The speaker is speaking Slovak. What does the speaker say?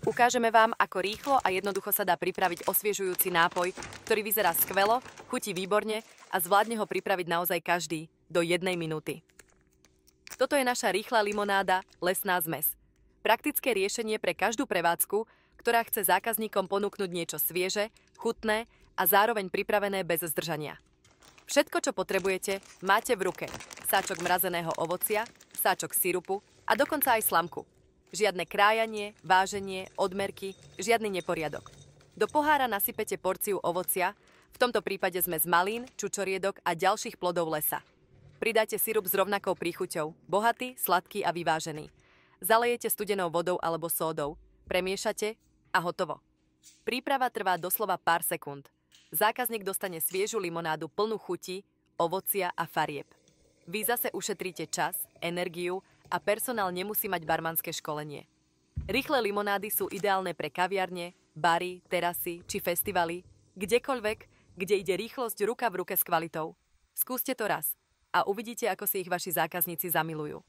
Ukážeme vám, ako rýchlo a jednoducho sa dá pripraviť osviežujúci nápoj, ktorý vyzerá skvelo, chutí výborne a zvládne ho pripraviť naozaj každý do 1 minúty. Toto je naša rýchla limonáda Lesná zmes. Praktické riešenie pre každú prevádzku, ktorá chce zákazníkom ponúknuť niečo svieže, chutné a zároveň pripravené bez zdržania. Všetko, čo potrebujete, máte v ruke. Sáčok mrazeného ovocia, sáčok sirupu a dokonca aj slamku. Žiadne krájanie, váženie, odmerky, žiadny neporiadok. Do pohára nasypete porciu ovocia, v tomto prípade sme z malín, čučoriedok a ďalších plodov lesa. Pridáte sirup s rovnakou príchuťou, bohatý, sladký a vyvážený. Zalejete studenou vodou alebo sódou, premiešate a hotovo. Príprava trvá doslova pár sekúnd. Zákazník dostane sviežu limonádu plnú chutí, ovocia a farieb. Vy zase ušetríte čas, energiu a personál nemusí mať barmanské školenie. Rýchle limonády sú ideálne pre kaviarne, bary, terasy či festivaly, kdekoľvek, kde ide rýchlosť ruka v ruke s kvalitou. Skúste to raz a uvidíte, ako si ich vaši zákazníci zamilujú.